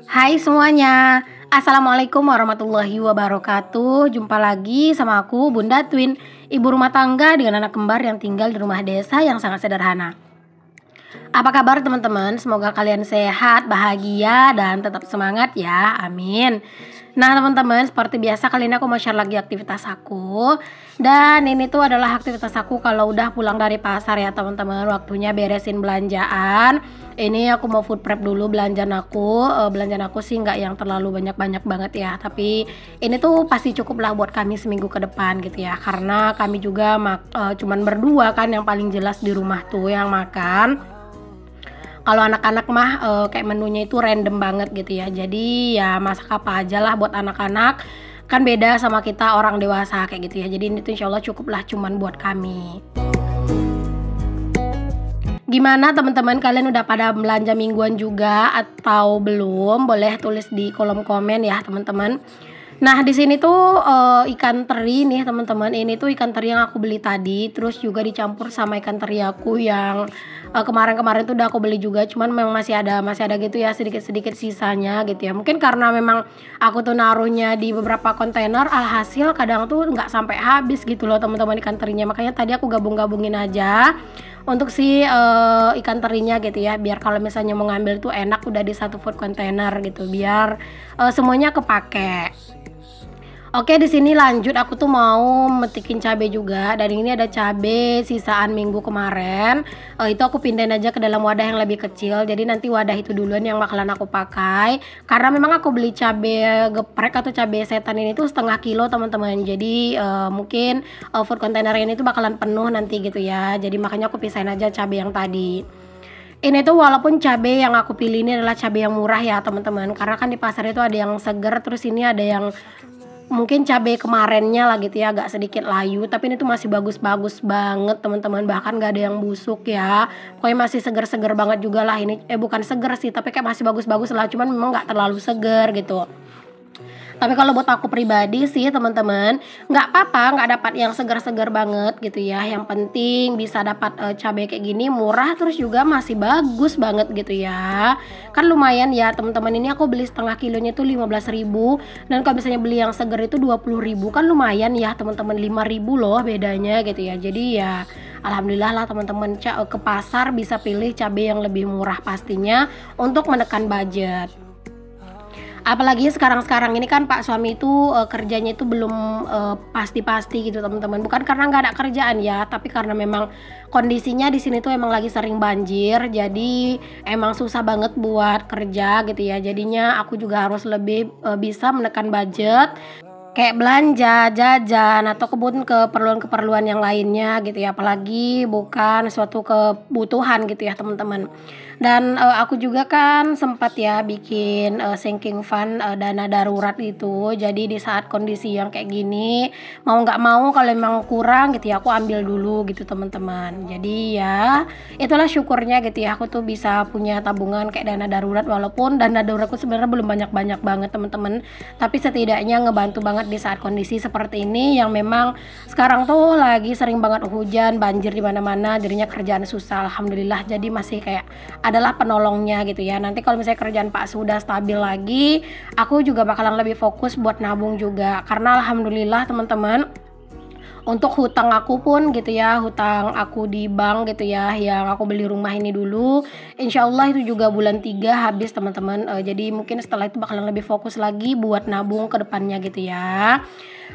Hai semuanya, Assalamualaikum warahmatullahi wabarakatuh. Jumpa lagi sama aku Bunda Twin, ibu rumah tangga dengan anak kembar yang tinggal di rumah desa yang sangat sederhana. Apa kabar teman-teman? Semoga kalian sehat, bahagia, dan tetap semangat ya, amin. Nah teman-teman, seperti biasa kali ini aku mau share lagi aktivitas aku. Dan ini tuh adalah aktivitas aku kalau udah pulang dari pasar ya teman-teman. Waktunya beresin belanjaan. Ini aku mau food prep dulu belanjaan aku. Belanjaan aku sih nggak yang terlalu banyak-banyak banget ya. Tapi ini tuh pasti cukup lah buat kami seminggu ke depan gitu ya. Karena kami juga cuman berdua kan yang paling jelas di rumah tuh yang makan. Kalau anak-anak mah kayak menunya itu random banget gitu ya. Jadi ya masak apa aja lah buat anak-anak. Kan beda sama kita orang dewasa kayak gitu ya. Jadi ini tuh insya Allah cukup lah cuman buat kami. Gimana teman-teman, kalian udah pada belanja mingguan juga atau belum? Boleh tulis di kolom komen ya teman-teman. Nah di sini tuh ikan teri nih teman-teman. Ini tuh ikan teri yang aku beli tadi, terus juga dicampur sama ikan teri aku yang kemarin-kemarin tuh udah aku beli juga. Cuman memang masih ada gitu ya sedikit-sedikit sisanya gitu ya. Mungkin karena memang aku tuh naruhnya di beberapa kontainer, alhasil kadang tuh nggak sampai habis gitu loh teman-teman ikan terinya. Makanya tadi aku gabung-gabungin aja untuk si ikan terinya gitu ya, biar kalau misalnya mau ngambil tuh enak udah di satu food container gitu, biar semuanya kepake. Oke, di sini lanjut aku tuh mau metikin cabai juga. Dan ini ada cabai sisaan minggu kemarin. Itu aku pindahin aja ke dalam wadah yang lebih kecil. Jadi nanti wadah itu duluan yang bakalan aku pakai. Karena memang aku beli cabai geprek atau cabai setan ini tuh setengah kilo teman-teman. Jadi mungkin food container ini tuh bakalan penuh nanti gitu ya. Jadi makanya aku pisahin aja cabai yang tadi. Ini tuh walaupun cabai yang aku pilih ini adalah cabai yang murah ya teman-teman. Karena kan di pasar itu ada yang seger, terus ini ada yang mungkin cabai kemarinnya lah gitu ya, agak sedikit layu, tapi ini tuh masih bagus-bagus banget teman-teman, bahkan gak ada yang busuk ya, pokoknya masih seger-seger banget juga lah ini. Bukan seger sih, tapi kayak masih bagus-bagus lah, cuman memang gak terlalu seger gitu. Tapi kalau buat aku pribadi sih teman-teman, nggak apa-apa nggak dapat yang segar-segar banget gitu ya. Yang penting bisa dapat cabai kayak gini murah, terus juga masih bagus banget gitu ya. Kan lumayan ya teman-teman, ini aku beli setengah kilonya tuh 15.000. Dan kalau misalnya beli yang segar itu 20.000, kan lumayan ya teman-teman, 5.000 loh bedanya gitu ya. Jadi ya alhamdulillah lah teman-teman, ke pasar bisa pilih cabai yang lebih murah pastinya untuk menekan budget. Apalagi sekarang-sekarang ini kan Pak suami itu kerjanya itu belum pasti-pasti gitu teman-teman. Bukan karena nggak ada kerjaan ya, tapi karena memang kondisinya di sini tuh emang lagi sering banjir. Jadi emang susah banget buat kerja gitu ya. Jadinya aku juga harus lebih bisa menekan budget, kayak belanja, jajan, atau keperluan-keperluan yang lainnya gitu ya, apalagi bukan suatu kebutuhan gitu ya teman-teman. Dan aku juga kan sempat ya bikin sinking fund, dana darurat itu. Jadi di saat kondisi yang kayak gini, mau nggak mau kalau memang kurang gitu ya, aku ambil dulu gitu teman-teman. Jadi ya itulah syukurnya gitu ya, aku tuh bisa punya tabungan kayak dana darurat, walaupun dana daruratku sebenarnya belum banyak-banyak banget teman-teman, tapi setidaknya ngebantu banget di saat kondisi seperti ini yang memang sekarang tuh lagi sering banget hujan, banjir di mana-mana, jadinya kerjaan susah. Alhamdulillah jadi masih kayak adalah penolongnya gitu ya. Nanti kalau misalnya kerjaan Pak sudah stabil lagi, aku juga bakalan lebih fokus buat nabung juga. Karena alhamdulillah teman-teman, untuk hutang aku pun gitu ya, hutang aku di bank gitu ya, yang aku beli rumah ini dulu, insya Allah itu juga bulan 3 habis teman-teman. Jadi mungkin setelah itu bakalan lebih fokus lagi buat nabung ke depannya gitu ya.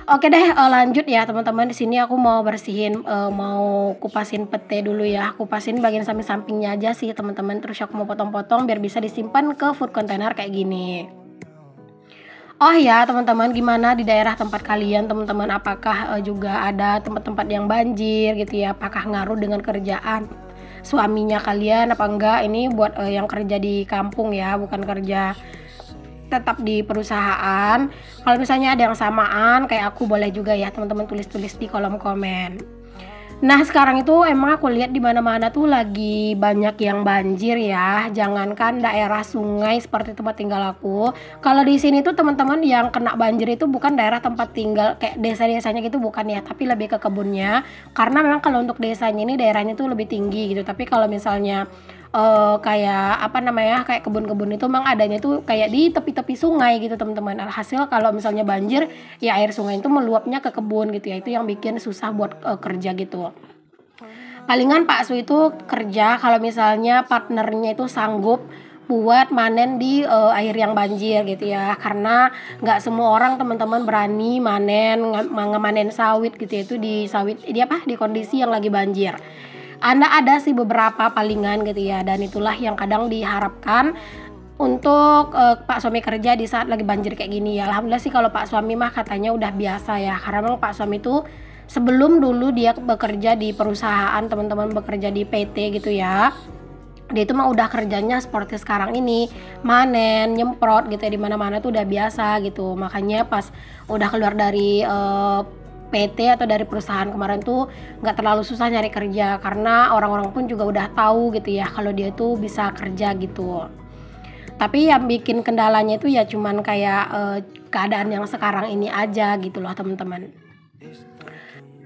Oke deh, lanjut ya teman-teman. Di sini aku mau bersihin, mau kupasin pete dulu ya. Kupasin bagian samping-sampingnya aja sih teman-teman. Terus aku mau potong-potong biar bisa disimpan ke food container kayak gini. Oh ya teman-teman, gimana di daerah tempat kalian teman-teman? Apakah juga ada tempat-tempat yang banjir gitu ya? Apakah ngaruh dengan kerjaan suaminya kalian apa enggak? Ini buat yang kerja di kampung ya, bukan kerja tetap di perusahaan. Kalau misalnya ada yang samaan kayak aku, boleh juga ya teman-teman tulis-tulis di kolom komen. Nah sekarang itu emang aku lihat di mana-mana tuh lagi banyak yang banjir ya. Jangankan daerah sungai seperti tempat tinggal aku. Kalau di sini tuh teman-teman yang kena banjir itu bukan daerah tempat tinggal kayak desa-desanya gitu, bukan ya, tapi lebih ke kebunnya. Karena memang kalau untuk desanya ini daerahnya tuh lebih tinggi gitu. Tapi kalau misalnya kayak apa namanya, kayak kebun-kebun itu memang adanya tuh kayak di tepi-tepi sungai gitu teman-teman. Alhasil kalau misalnya banjir ya air sungai itu meluapnya ke kebun gitu ya, itu yang bikin susah buat kerja gitu. Palingan Pak Su itu kerja kalau misalnya partnernya itu sanggup buat manen di air yang banjir gitu ya, karena nggak semua orang teman-teman berani manen sawit gitu ya, itu di sawit di kondisi yang lagi banjir. Ada sih beberapa palingan gitu ya, dan itulah yang kadang diharapkan untuk Pak suami kerja di saat lagi banjir kayak gini ya. Alhamdulillah sih kalau Pak suami mah katanya udah biasa ya, karena memang Pak suami itu sebelum dulu dia bekerja di perusahaan, teman-teman bekerja di PT gitu ya, dia itu mah udah kerjanya seperti sekarang ini, manen, nyemprot gitu ya, di mana-mana tuh udah biasa gitu. Makanya pas udah keluar dari PT atau dari perusahaan kemarin tuh nggak terlalu susah nyari kerja, karena orang-orang pun juga udah tahu gitu ya kalau dia tuh bisa kerja gitu. Tapi yang bikin kendalanya itu ya cuman kayak keadaan yang sekarang ini aja gitu loh teman-teman.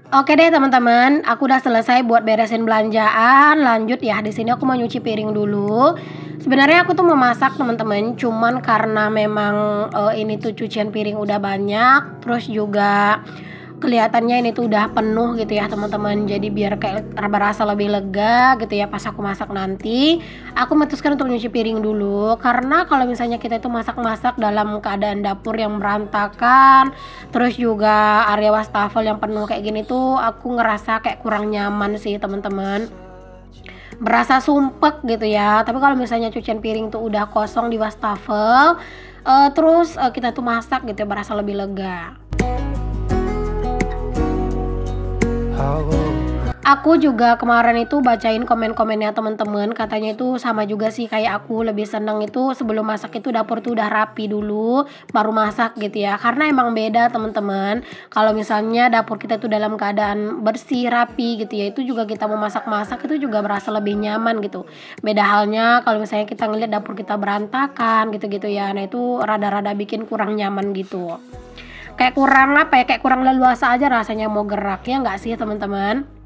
Oke deh teman-teman, aku udah selesai buat beresin belanjaan. Lanjut ya, di sini aku mau nyuci piring dulu. Sebenarnya aku tuh mau masak teman-teman, cuman karena memang ini tuh cucian piring udah banyak, terus juga kelihatannya ini tuh udah penuh gitu ya teman-teman. Jadi biar kayak berasa lebih lega gitu ya pas aku masak nanti, aku memutuskan untuk nyuci piring dulu. Karena kalau misalnya kita itu masak-masak dalam keadaan dapur yang berantakan, terus juga area wastafel yang penuh kayak gini tuh, aku ngerasa kayak kurang nyaman sih teman-teman, berasa sumpek gitu ya. Tapi kalau misalnya cucian piring tuh udah kosong di wastafel, terus kita tuh masak gitu ya, berasa lebih lega. Aku juga kemarin itu bacain komen-komennya teman-teman, katanya itu sama juga sih kayak aku, lebih seneng itu sebelum masak itu dapur tuh udah rapi dulu baru masak gitu ya. Karena emang beda teman-teman, kalau misalnya dapur kita itu dalam keadaan bersih rapi gitu ya, itu juga kita mau masak-masak itu juga berasa lebih nyaman gitu. Beda halnya kalau misalnya kita ngeliat dapur kita berantakan gitu-gitu ya, nah itu rada-rada bikin kurang nyaman gitu. Kayak kurang apa ya, kayak kurang leluasa aja rasanya mau gerak, ya nggak sih teman-teman?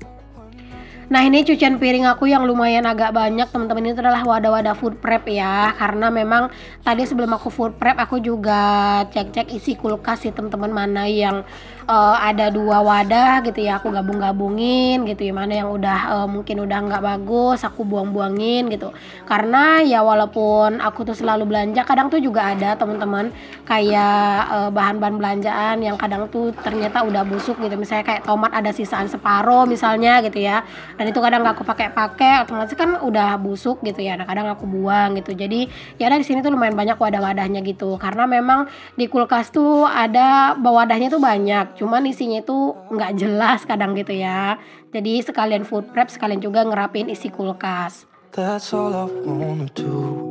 Nah ini cucian piring aku yang lumayan agak banyak teman-teman, itu adalah wadah-wadah food prep ya, karena memang tadi sebelum aku food prep aku juga cek-cek isi kulkas sih teman-teman, mana yang ada 2 wadah gitu ya, aku gabung-gabungin gitu ya, mana yang udah mungkin udah nggak bagus aku buang-buangin gitu. Karena ya walaupun aku tuh selalu belanja, kadang tuh juga ada teman-teman kayak bahan-bahan belanjaan yang kadang tuh ternyata udah busuk gitu, misalnya kayak tomat ada sisaan separuh misalnya gitu ya, dan itu kadang nggak aku pakai, otomatis kan udah busuk gitu ya. Nah kadang aku buang gitu. Jadi ya ada di sini tuh lumayan banyak wadah-wadahnya gitu, karena memang di kulkas tuh ada wadahnya tuh banyak, cuman isinya itu nggak jelas kadang gitu ya. Jadi sekalian food prep, sekalian juga ngerapin isi kulkas. That's all I wanna do.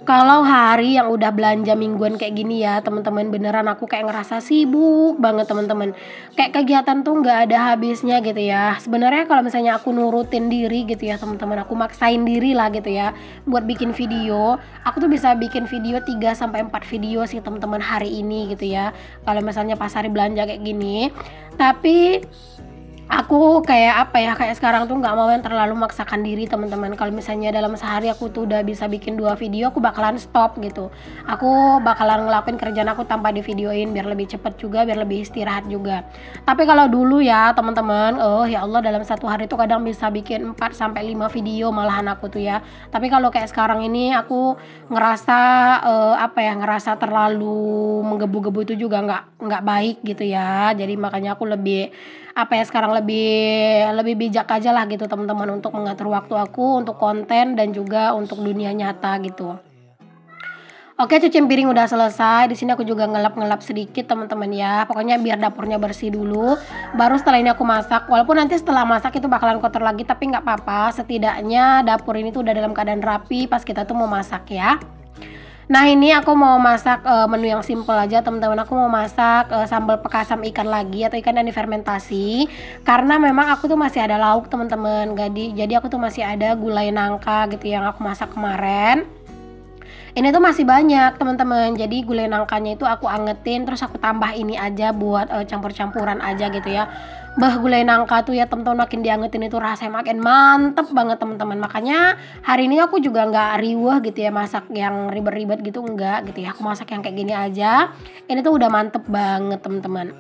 Kalau hari yang udah belanja mingguan kayak gini ya teman-teman, beneran aku kayak ngerasa sibuk banget teman-teman. Kayak kegiatan tuh nggak ada habisnya gitu ya. Sebenarnya kalau misalnya aku nurutin diri gitu ya teman-teman, aku maksain diri lah gitu ya buat bikin video, aku tuh bisa bikin video 3 sampai 4 video sih teman-teman hari ini gitu ya. Kalau misalnya pas hari belanja kayak gini. Tapi aku kayak apa ya, kayak sekarang tuh nggak mau yang terlalu memaksakan diri teman-teman. Kalau misalnya dalam sehari aku tuh udah bisa bikin 2 video, aku bakalan stop gitu. Aku bakalan ngelakuin kerjaan aku tanpa di videoin, biar lebih cepet juga, biar lebih istirahat juga. Tapi kalau dulu ya teman-teman, ya Allah, dalam satu hari tuh kadang bisa bikin 4 sampai 5 video malahan aku tuh ya. Tapi kalau kayak sekarang ini aku ngerasa ngerasa terlalu menggebu-gebu itu juga nggak baik gitu ya. Jadi makanya aku lebih sekarang lebih bijak aja lah gitu teman-teman, untuk mengatur waktu aku untuk konten dan juga untuk dunia nyata gitu. Oke, cuci piring udah selesai. Di sini aku juga ngelap-ngelap sedikit teman-teman ya. Pokoknya biar dapurnya bersih dulu. Baru setelah ini aku masak. Walaupun nanti setelah masak itu bakalan kotor lagi, tapi nggak apa-apa. Setidaknya dapur ini tuh udah dalam keadaan rapi pas kita tuh mau masak ya. Nah ini aku mau masak menu yang simple aja teman-teman. Aku mau masak sambal pekasam ikan lagi, atau ikan yang difermentasi. Karena memang aku tuh masih ada lauk teman-teman. Jadi aku tuh masih ada gulai nangka gitu yang aku masak kemarin. Ini tuh masih banyak teman-teman. Jadi gulai nangkanya itu aku angetin, terus aku tambah ini aja buat campur-campuran aja gitu ya. Gulai nangka tuh ya teman-teman, makin diangetin itu rasanya makin mantep banget teman-teman. Makanya hari ini aku juga nggak riweh gitu ya masak yang ribet-ribet gitu, enggak gitu ya. Aku masak yang kayak gini aja. Ini tuh udah mantep banget teman-teman.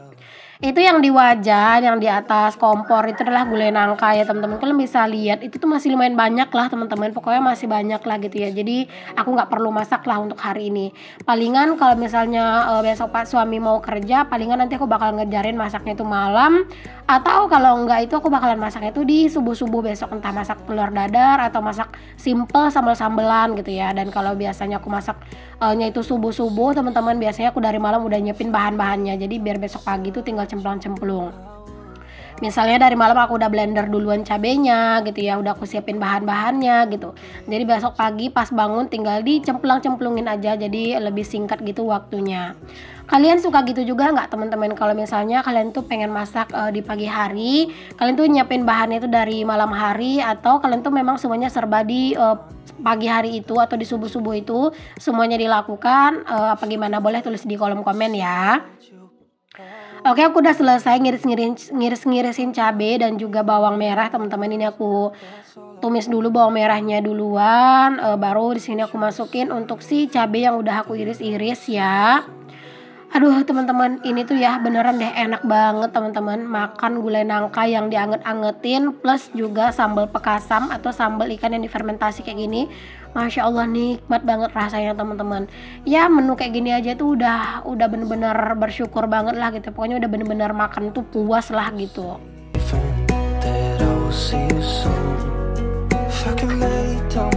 Itu yang di wajan, yang di atas kompor itu adalah gulai nangka ya teman-teman. Kalian bisa lihat itu tuh masih lumayan banyak lah teman-teman. Pokoknya masih banyak lah gitu ya. Jadi aku nggak perlu masak lah untuk hari ini. Palingan kalau misalnya besok Pak suami mau kerja, palingan nanti aku bakal ngejarin masaknya itu malam. Atau kalau enggak itu aku bakalan masaknya itu di subuh-subuh besok, entah masak telur dadar atau masak simple sambal-sambelan gitu ya. Dan kalau biasanya aku masak itu subuh-subuh teman-teman, biasanya aku dari malam udah nyiapin bahan-bahannya. Jadi biar besok pagi tuh tinggal cemplang-cemplung. Misalnya dari malam aku udah blender duluan cabenya gitu ya, udah aku siapin bahan-bahannya gitu. Jadi besok pagi pas bangun tinggal dicemplang-cemplungin aja, jadi lebih singkat gitu waktunya. Kalian suka gitu juga nggak teman-teman? Kalau misalnya kalian tuh pengen masak di pagi hari, kalian tuh nyiapin bahannya itu dari malam hari, atau kalian tuh memang semuanya serba di pagi hari itu atau di subuh-subuh itu semuanya dilakukan, apa gimana? Boleh tulis di kolom komen ya. Oke, aku udah selesai ngiris-ngirisin cabai dan juga bawang merah teman-teman. Ini aku tumis dulu bawang merahnya duluan, baru di sini aku masukin untuk si cabai yang udah aku iris-iris ya. Aduh teman-teman, ini tuh ya beneran deh enak banget teman-teman, makan gulai nangka yang dianget-angetin plus juga sambal pekasam atau sambal ikan yang difermentasi kayak gini. Masya Allah nikmat banget rasanya teman-teman. Ya menu kayak gini aja tuh udah bener-bener bersyukur banget lah gitu. Pokoknya udah bener-bener makan tuh puas lah gitu.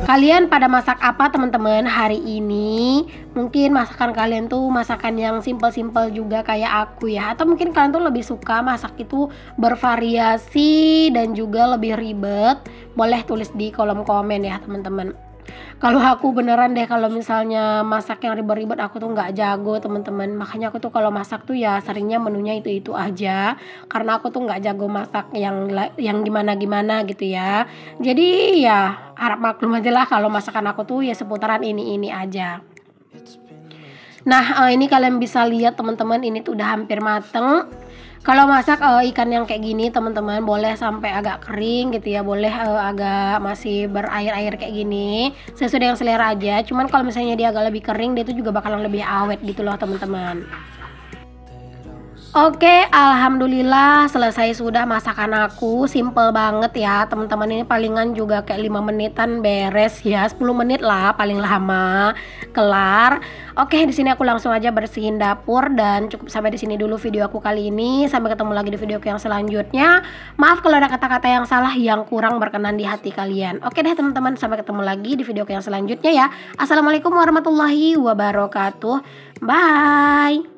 Kalian pada masak apa teman-teman hari ini? Mungkin masakan kalian tuh masakan yang simple-simple juga kayak aku ya, atau mungkin kalian tuh lebih suka masak itu bervariasi dan juga lebih ribet? Boleh tulis di kolom komen ya teman-teman. Kalau aku beneran deh, kalau misalnya masak yang ribet-ribet aku tuh nggak jago teman-teman. Makanya aku tuh kalau masak tuh ya seringnya menunya itu aja, karena aku tuh nggak jago masak yang gimana-gimana gitu ya. Jadi ya harap maklum aja lah kalau masakan aku tuh ya seputaran ini aja. Nah ini kalian bisa lihat teman-teman, ini tuh udah hampir mateng. Kalau masak ikan yang kayak gini teman-teman, boleh sampai agak kering gitu ya, boleh agak masih berair-air kayak gini, sesuai dengan selera aja. Cuman kalau misalnya dia agak lebih kering, dia itu juga bakalan lebih awet gitu loh teman-teman. Oke, alhamdulillah selesai sudah masakan aku. Simple banget ya teman-teman, ini palingan juga kayak 5 menitan beres ya, 10 menit lah paling lama kelar. Oke, di sini aku langsung aja bersihin dapur dan cukup sampai di sini dulu video aku kali ini. Sampai ketemu lagi di video aku yang selanjutnya. Maaf kalau ada kata-kata yang salah yang kurang berkenan di hati kalian. Oke deh teman-teman, sampai ketemu lagi di video aku yang selanjutnya ya. Assalamualaikum warahmatullahi wabarakatuh. Bye.